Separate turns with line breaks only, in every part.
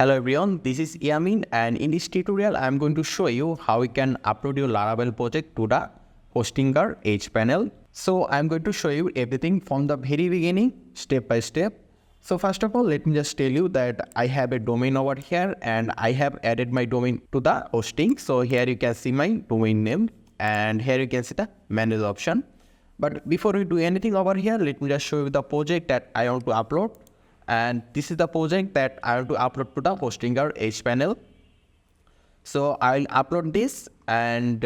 Hello everyone, this is Yamin, and in this tutorial I am going to show you how you can upload your Laravel project to the hostinger Hpanel. So I am going to show you everything from the very beginning, step by step. So first of all, let me just tell you that I have a domain over here and I have added my domain to the hosting. So here you can see my domain name and here you can see the manage option. But before we do anything over here, let me just show you the project that I want to upload. And this is the project that I want to upload to the hostinger Hpanel. So I'll upload this, and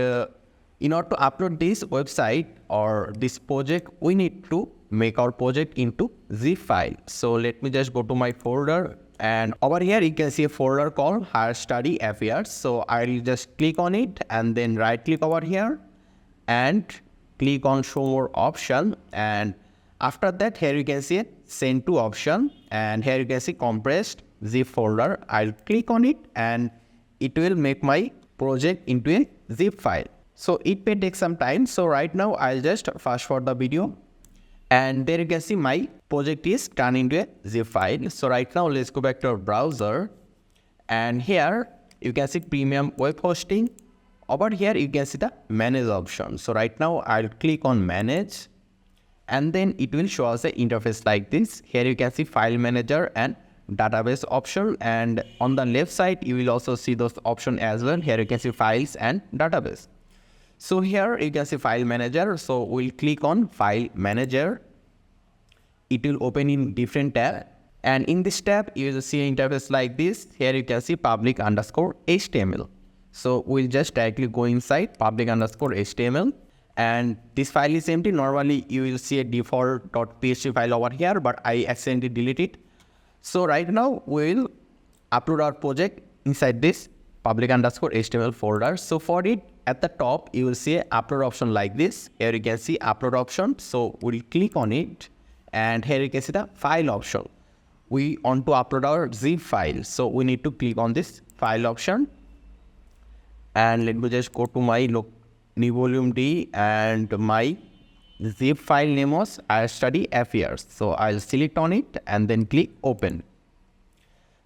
in order to upload this website or this project, we need to make our project into zip file. So let me just go to my folder, and over here you can see a folder called Higher Study Affairs. So I'll just click on it and then right click over here and click on show more option, and after that here you can see a send to option, and here you can see compressed zip folder. I'll click on it and it will make my project into a zip file. So it may take some time. So right now I'll just fast forward the video, and there you can see my project is turned into a zip file. So right now let's go back to our browser, and here you can see premium web hosting. Over here you can see the manage option. So right now I'll click on manage, and then it will show us an interface like this. Here you can see file manager and database option, and on the left side you will also see those options as well. Here you can see files and database. So here you can see file manager. So we'll click on file manager. It will open in different tab, and in this tab you will see an interface like this. Here you can see public_HTML. So we'll just directly go inside public_HTML. And this file is empty. Normally you will see a default.php file over here, but I accidentally delete it. So right now we will upload our project inside this public_HTML folder. So for it, at the top you will see an upload option like this. Here you can see upload option. So we'll click on it, and here you can see the file option. We want to upload our zip file, so we need to click on this file option. And let me just go to my new volume D, and my zip file name was Higher Study Affairs. So I'll select on it and then click open.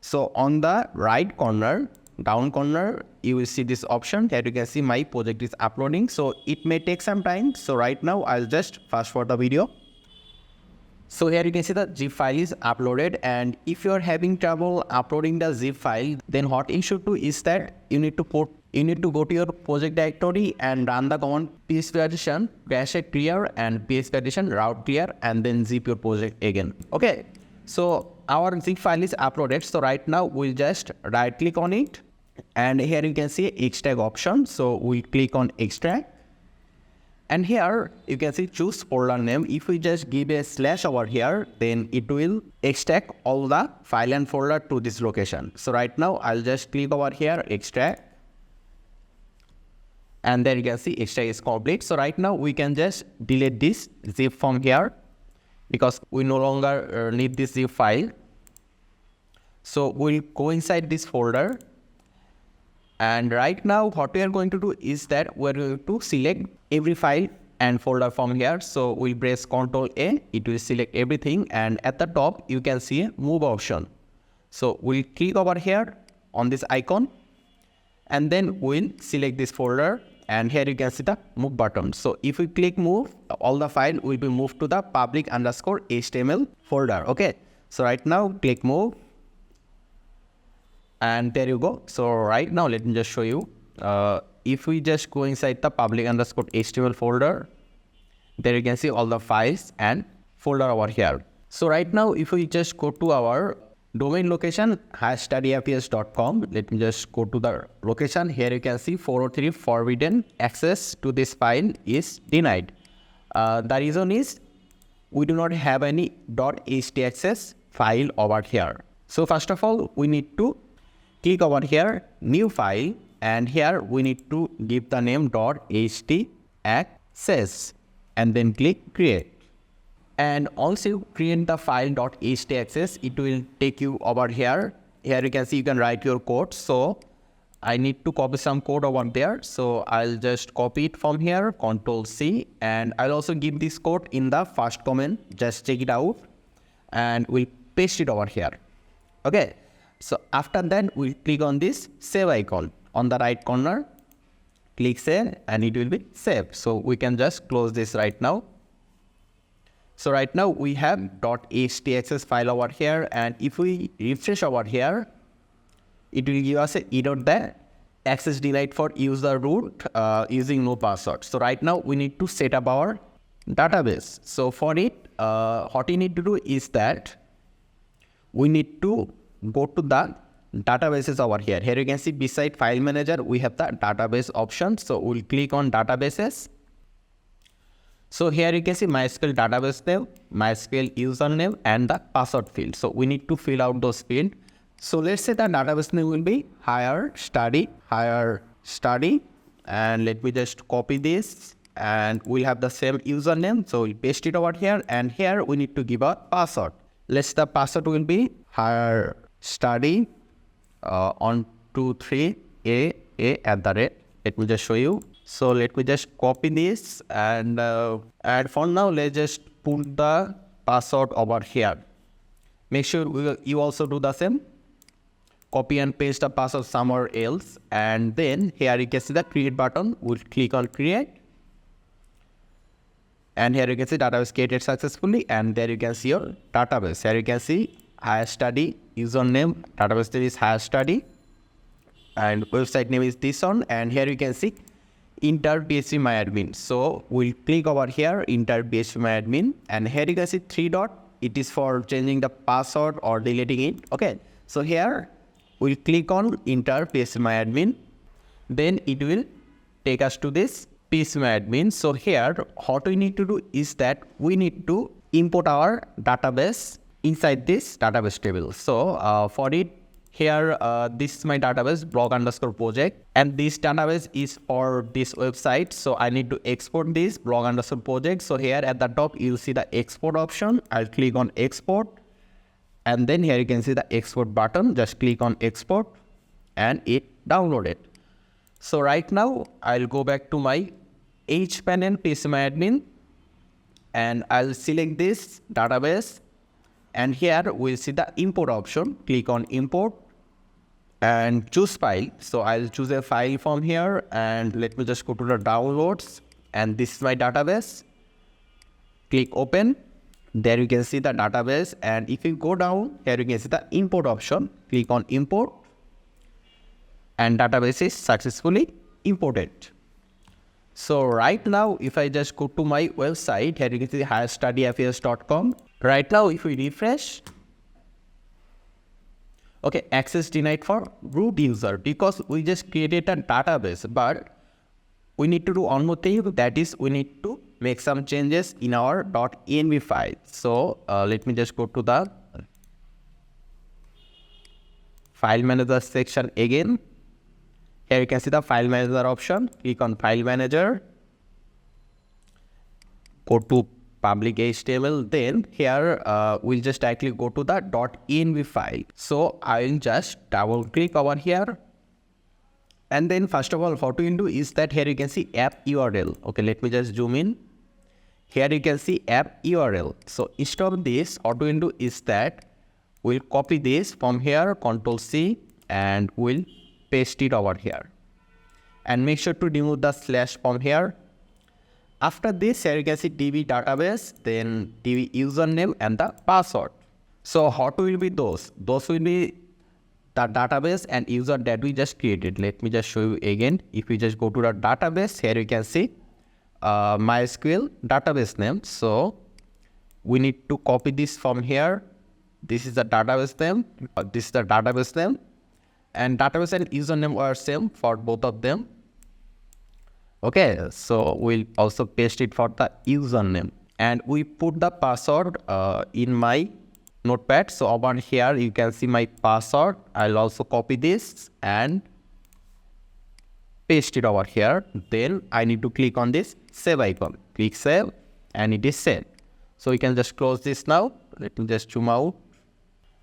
So on the right corner, down corner, you will see this option. Here you can see my project is uploading. So it may take some time. So right now I'll just fast forward the video. So here you can see the zip file is uploaded, and if you are having trouble uploading the zip file, then what you should do is that you need to go to your project directory and run the command psp -, clear and psp route clear, and then zip your project again. Okay, so our zip file is uploaded. So right now we'll just right click on it, and here you can see extract option. So we'll click on extract, and here you can see choose folder name. If we just give a slash over here, then it will extract all the file and folder to this location. So right now I'll just click over here, extract, and there you can see extract is complete. So right now we can just delete this zip from here because we no longer need this zip file. So we'll go inside this folder, and right now what we are going to do is that we're going to select every file and folder from here. So we'll press Ctrl A, it will select everything, and at the top you can see a move option. So we'll click over here on this icon, and then we'll select this folder, and here you can see the move button. So if we click move, all the file will be moved to the public_HTML folder. Okay, so right now click move, and there you go. So right now let me just show you. If we just go inside the public_HTML folder, there you can see all the files and folder over here. So right now if we just go to our domain location higherstudyaffairs.com, let me just go to the location. Here you can see 403 forbidden access to this file is denied. The reason is we do not have any .htaccess file over here. So first of all we need to click over here new file, and here we need to give the name .htaccess and then click create. And also create the file .htaccess, it will take you over here. Here you can see you can write your code. So I need to copy some code over there. So I'll just copy it from here, Ctrl C, and I'll also give this code in the first comment. Just check it out, and we'll paste it over here. Okay. So after that, we'll click on this save icon on the right corner, click save, and it will be saved. So we can just close this right now. So right now we have .htaccess file over here, and if we refresh over here, it will give us an error that access denied for user root using no password. So right now we need to set up our database. So for it, what we need to do is that we need to go to the databases over here. Here you can see beside file manager, we have the database option. So we'll click on databases. So here you can see MySQL database name, MySQL username, and the password field. So we need to fill out those fields. So let's say the database name will be higher study, and let me just copy this, and we'll have the same username. So we'll paste it over here, and here we need to give a password. Let's the password will be higher study 123 a@. Let me just show you. So let me just copy this, and for now let's just put the password over here. Make sure you also do the same. Copy and paste the password somewhere else, and then here you can see the create button. We'll click on create, and here you can see database created successfully, and there you can see your database. Here you can see higher study username, database name is higher study, and website name is this one, and here you can see enter phpMyAdmin. So we'll click over here, enter phpMyAdmin, and here you can see 3 dot. It is for changing the password or deleting it. Okay, so here we'll click on enter phpMyAdmin. Then it will take us to this phpMyAdmin. So here what we need to do is that we need to import our database inside this database table. So for it, here this is my database blog_project, and this database is for this website. So I need to export this blog_project. So here at the top you'll see the export option. I'll click on export, and then here you can see the export button. Just click on export, and it downloaded. So right now I'll go back to my Hpanel phpMyAdmin, and I'll select this database, and here we'll see the import option. Click on import and choose file. So I'll choose a file from here, and let me just go to the downloads, and this is my database. Click open. There you can see the database, and if you go down, here you can see the import option. Click on import, and database is successfully imported. So right now, if I just go to my website, here you can see higherstudyfs.com. Right now, if we refresh, okay, access denied for root user, because we just created a database, but we need to do one more thing, that is we need to make some changes in our .env file. So let me just go to the file manager section again. Here you can see the file manager option. Click on file manager, go to public HTML. Then here we'll just directly go to the .env file. So I'll just double click over here, and then first of all what we do is that here you can see app URL. Okay, let me just zoom in. Here you can see app URL. So instead of this, what we do is that we'll copy this from here, Ctrl+C, and we'll paste it over here, and make sure to remove the slash from here. After this, here you can see DB database, then DB username and the password. So what will be those? Those will be the database and user that we just created. Let me just show you again. If we just go to the database, here you can see MySQL database name. So we need to copy this from here. This is the database name. This is the database name. And database and username are same for both of them. Okay, so we'll also paste it for the username, and we put the password in my notepad. So over here you can see my password. I'll also copy this and paste it over here. Then I need to click on this save icon. Click save, and it is saved. So you can just close this now. Let me just zoom out.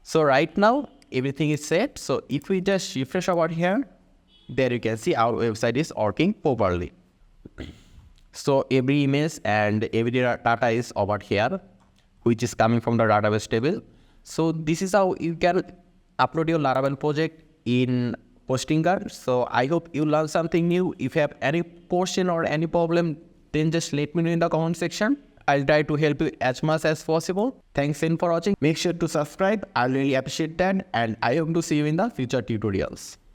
So right now everything is set. So if we just refresh over here, there you can see our website is working properly. So every image and every data is over here, which is coming from the database table. So this is how you can upload your Laravel project in Hostinger. So I hope you learned something new. If you have any question or any problem, then just let me know in the comment section. I'll try to help you as much as possible. Thanks again for watching. Make sure to subscribe. I really appreciate that. And I hope to see you in the future tutorials.